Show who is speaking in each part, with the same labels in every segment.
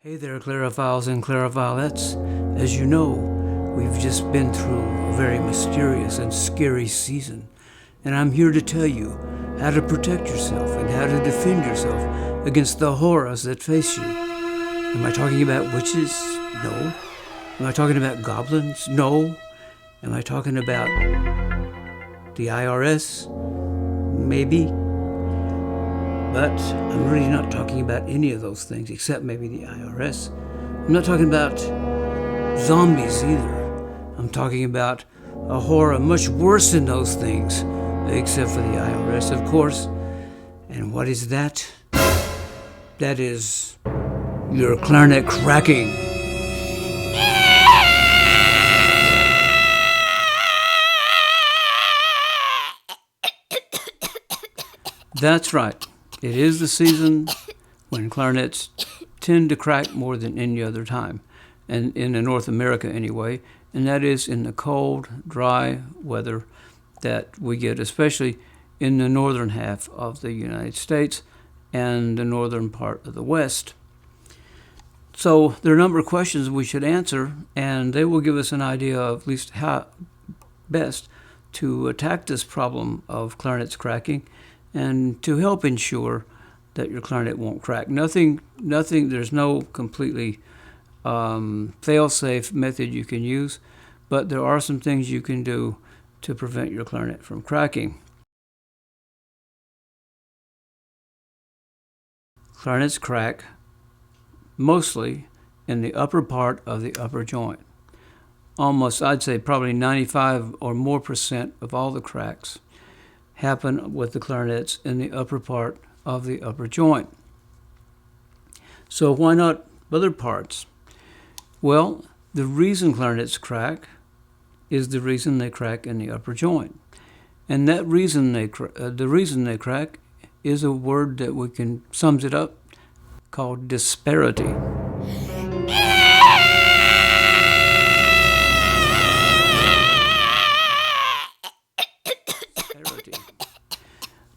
Speaker 1: Hey there, clarophiles and claroviolettes. As you know, we've just been through a very mysterious and scary season, and I'm here to tell you how to protect yourself and how to defend yourself against the horrors that face you. Am I talking about witches? No. Am I talking about goblins? No. Am I talking about the IRS? Maybe. But I'm really not talking about any of those things, except maybe the IRS. I'm not talking about zombies either. I'm talking about a horror much worse than those things, except for the IRS, of course. And what is that? That is your clarinet cracking. That's right. It is the season when clarinets tend to crack more than any other time, and in North America anyway, and that is in the cold, dry weather that we get, especially in the northern half of the United States and the northern part of the West. So there are a number of questions we should answer, and they will give us an idea of at least how best to attack this problem of clarinets cracking and to help ensure that your clarinet won't crack. Nothing. There's no completely fail-safe method you can use, but there are some things you can do to prevent your clarinet from cracking. Clarinets crack mostly in the upper part of the upper joint. Almost, I'd say probably 95 or more % of all the cracks happen with the clarinets in the upper part of the upper joint. So why not other parts? Well, the reason clarinets crack is the reason they crack in the upper joint. And that reason the reason they crack is a word that we can sums it up called disparity.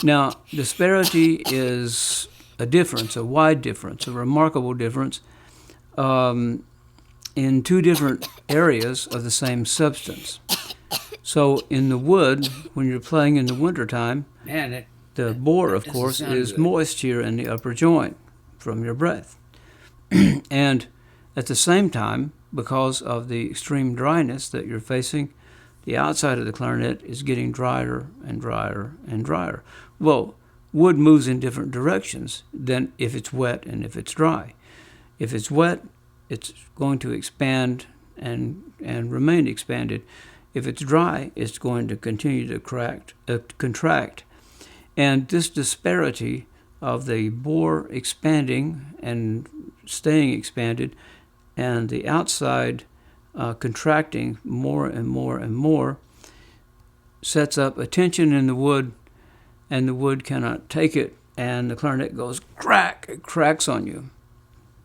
Speaker 1: Now, disparity is a difference, a wide difference, a remarkable difference in two different areas of the same substance. So in the wood, when you're playing in the wintertime, the bore, of course, is moist here in the upper joint from your breath. And at the same time, because of the extreme dryness that you're facing, the outside of the clarinet is getting drier and drier and drier. Well, wood moves in different directions than if it's wet and if it's dry. If it's wet, it's going to expand and remain expanded. If it's dry, it's going to continue to contract. And this disparity of the bore expanding and staying expanded and the outside contracting more and more and more sets up a tension in the wood, and the wood cannot take it, and the clarinet goes crack. It cracks on you.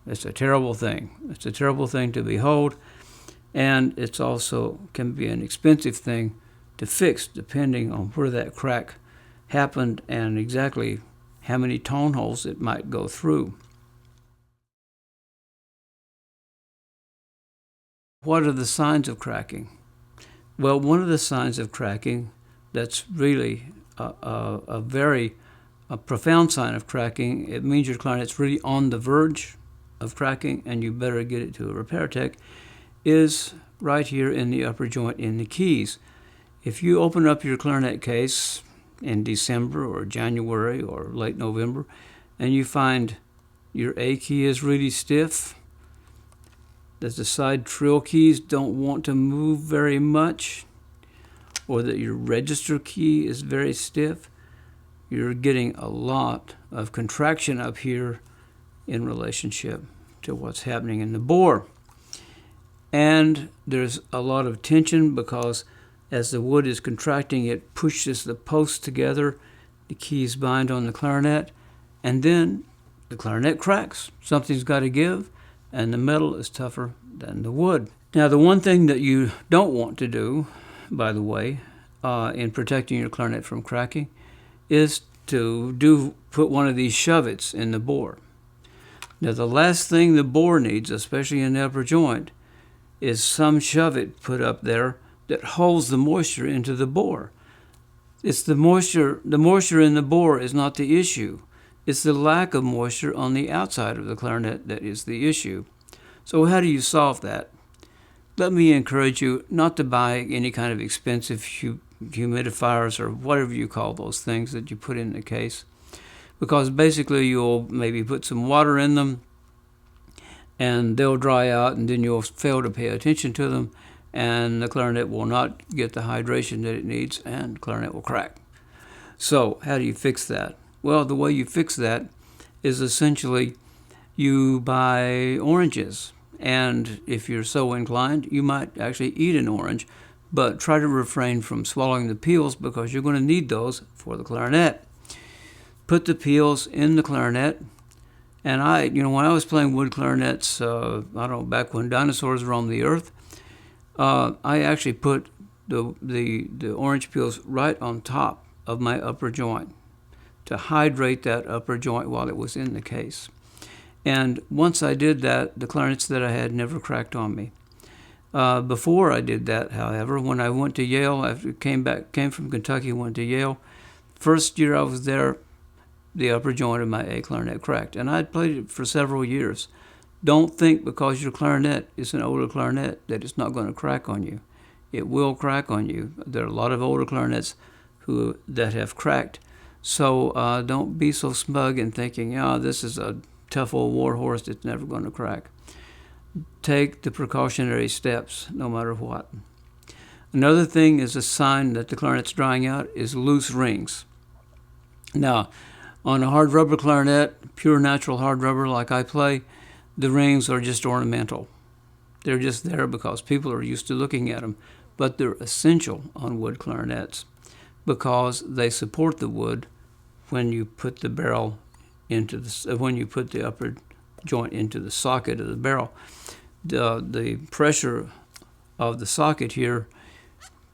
Speaker 1: It's a terrible thing. It's a terrible thing to behold, and it's also can be an expensive thing to fix depending on where that crack happened and exactly how many tone holes it might go through. What are the signs of cracking? Well, one of the signs of cracking that's really a very profound sign of cracking, it means your clarinet's really on the verge of cracking and you better get it to a repair tech, is right here in the upper joint in the keys. If you open up your clarinet case in December or January or late November and you find your A key is really stiff, that the side trill keys don't want to move very much, or that your register key is very stiff, you're getting a lot of contraction up here in relationship to what's happening in the bore. And there's a lot of tension because as the wood is contracting, it pushes the posts together, the keys bind on the clarinet, and then the clarinet cracks. Something's got to give, and the metal is tougher than the wood. Now, the one thing that you don't want to do, by the way, in protecting your clarinet from cracking, is to put one of these shove-its in the bore. Now, the last thing the bore needs, especially in the upper joint, is some shove it put up there that holds the moisture into the bore. It's the moisture in the bore is not the issue. It's the lack of moisture on the outside of the clarinet that is the issue. So how do you solve that? Let me encourage you not to buy any kind of expensive humidifiers or whatever you call those things that you put in the case, because basically you'll maybe put some water in them and they'll dry out, and then you'll fail to pay attention to them, and the clarinet will not get the hydration that it needs, and the clarinet will crack. So how do you fix that? Well, the way you fix that is essentially you buy oranges, and if you're so inclined, you might actually eat an orange, but try to refrain from swallowing the peels because you're going to need those for the clarinet. Put the peels in the clarinet. And when I was playing wood clarinets, back when dinosaurs roamed the earth, I actually put the orange peels right on top of my upper joint to hydrate that upper joint while it was in the case. And once I did that, the clarinets that I had never cracked on me. Before I did that, however, when I went to Yale, after came from Kentucky, went to Yale, first year I was there, the upper joint of my A clarinet cracked, and I'd played it for several years. Don't think because your clarinet is an older clarinet that it's not going to crack on you. It will crack on you. There are a lot of older clarinets that have cracked, so don't be so smug in thinking, this is a tough old war horse that's never going to crack. Take the precautionary steps no matter what. Another thing is a sign that the clarinet's drying out is loose rings. Now, on a hard rubber clarinet, pure natural hard rubber like I play, the rings are just ornamental. They're just there because people are used to looking at them, but they're essential on wood clarinets because they support the wood when you put the barrel when you put the upper joint into the socket of the barrel. The pressure of the socket here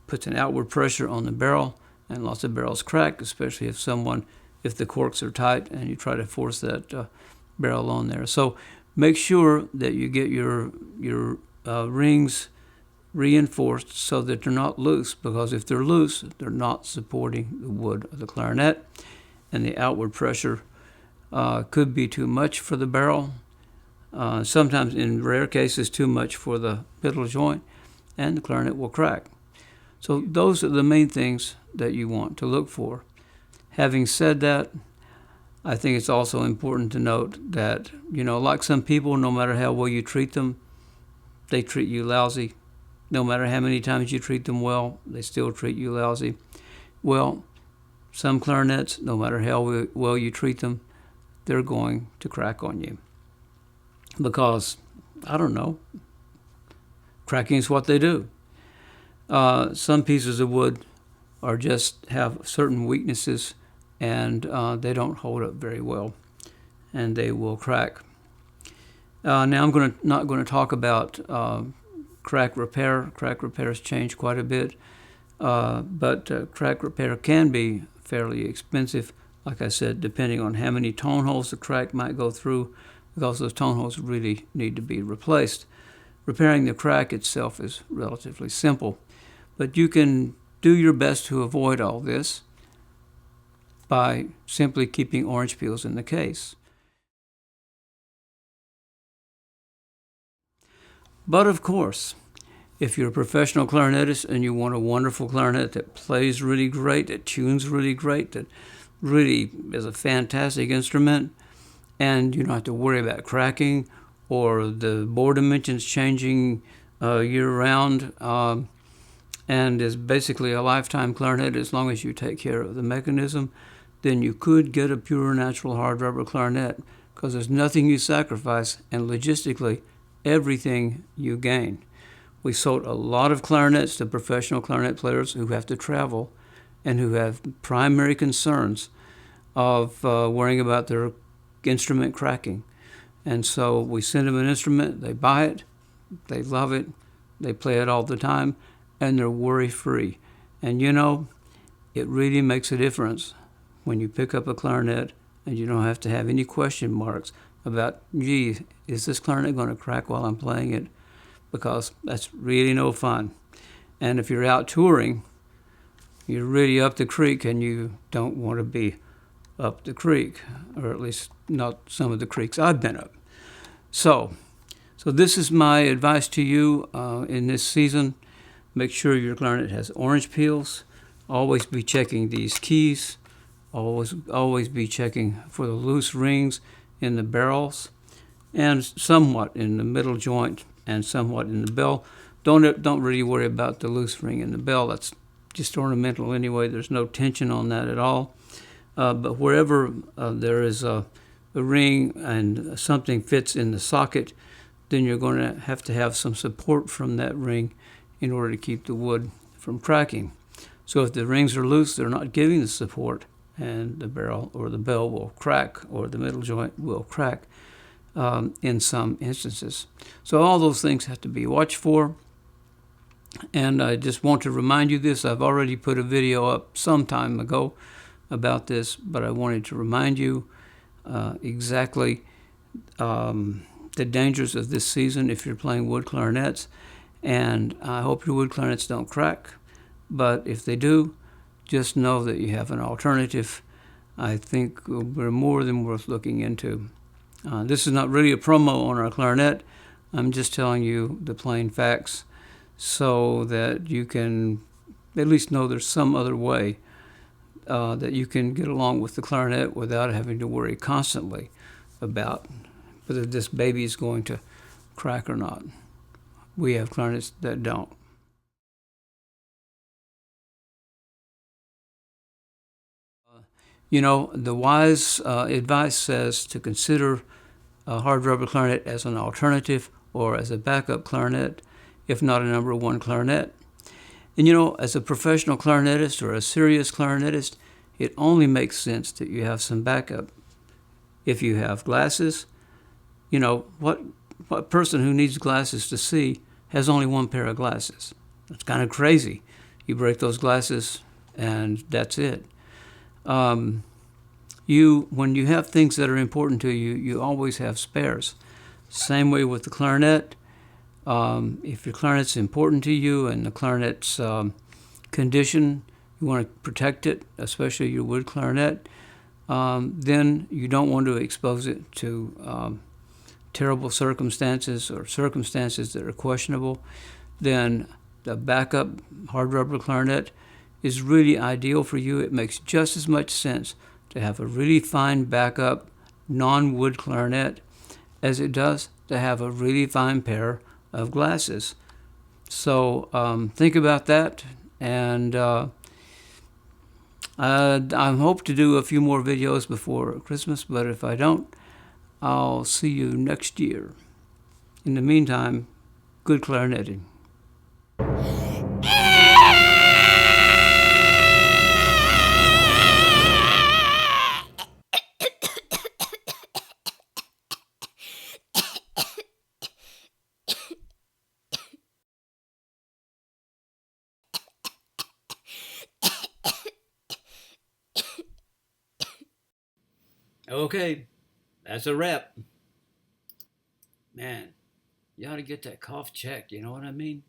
Speaker 1: puts an outward pressure on the barrel, and lots of barrels crack, especially if the corks are tight and you try to force that barrel on there. So make sure that you get your rings reinforced so that they're not loose, because if they're loose, they're not supporting the wood of the clarinet, and the outward pressure could be too much for the barrel. Sometimes, in rare cases, too much for the middle joint, and the clarinet will crack. So those are the main things that you want to look for. Having said that, I think it's also important to note that, like some people, no matter how well you treat them, they treat you lousy. No matter how many times you treat them well, they still treat you lousy. Well, some clarinets, no matter how well you treat them, they're going to crack on you. Because, cracking is what they do. Some pieces of wood have certain weaknesses, and they don't hold up very well, and they will crack. Now I'm not going to talk about crack repair. Crack repairs change quite a bit, but crack repair can be fairly expensive, like I said, depending on how many tone holes the crack might go through, because those tone holes really need to be replaced. Repairing the crack itself is relatively simple, but you can do your best to avoid all this by simply keeping orange peels in the case. But of course, if you're a professional clarinetist and you want a wonderful clarinet that plays really great, that tunes really great, that really is a fantastic instrument, and you don't have to worry about cracking or the bore dimensions changing year-round, and is basically a lifetime clarinet as long as you take care of the mechanism, then you could get a pure natural hard rubber clarinet, because there's nothing you sacrifice, and logistically, everything you gain. We sold a lot of clarinets to professional clarinet players who have to travel and who have primary concerns of worrying about their instrument cracking. And so we send them an instrument, they buy it, they love it, they play it all the time, and they're worry-free. And it really makes a difference when you pick up a clarinet and you don't have to have any question marks about, gee, is this clarinet going to crack while I'm playing it? Because that's really no fun. And if you're out touring, you're really up the creek, and you don't want to be up the creek, or at least not some of the creeks I've been up. So this is my advice to you in this season. Make sure your clarinet has orange peels. Always be checking these keys. Always be checking for the loose rings in the barrels, and somewhat in the middle joint, and somewhat in the bell. Don't really worry about the loose ring in the bell. That's just ornamental anyway. There's no tension on that at all. But wherever there is a ring and something fits in the socket, then you're going to have some support from that ring in order to keep the wood from cracking. So if the rings are loose, they're not giving the support, and the barrel or the bell will crack, or the middle joint will crack in some instances. So all those things have to be watched for. And I just want to remind you this. I've already put a video up some time ago about this, but I wanted to remind you exactly the dangers of this season if you're playing wood clarinets. And I hope your wood clarinets don't crack, but if they do, just know that you have an alternative. I think we're more than worth looking into. This is not really a promo on our clarinet. I'm just telling you the plain facts so that you can at least know there's some other way that you can get along with the clarinet without having to worry constantly about whether this baby is going to crack or not. We have clarinets that don't. You know, the wise advice says to consider a hard rubber clarinet as an alternative or as a backup clarinet, if not a number one clarinet. And you know, as a professional clarinetist or a serious clarinetist, it only makes sense that you have some backup. If you have glasses, you know, what person who needs glasses to see has only one pair of glasses? It's kind of crazy. You break those glasses and that's it. When you have things that are important to you, you always have spares. Same way with the clarinet. If your clarinet's important to you and the clarinet's condition, you want to protect it, especially your wood clarinet, then you don't want to expose it to terrible circumstances or circumstances that are questionable. Then the backup hard rubber clarinet is really ideal for you. It makes just as much sense to have a really fine backup non-wood clarinet as it does to have a really fine pair of glasses. So think about that, and I hope to do a few more videos before Christmas, but if I don't, I'll see you next year. In the meantime, good clarinetting. Okay, that's a wrap. Man, you ought to get that cough checked, you know what I mean?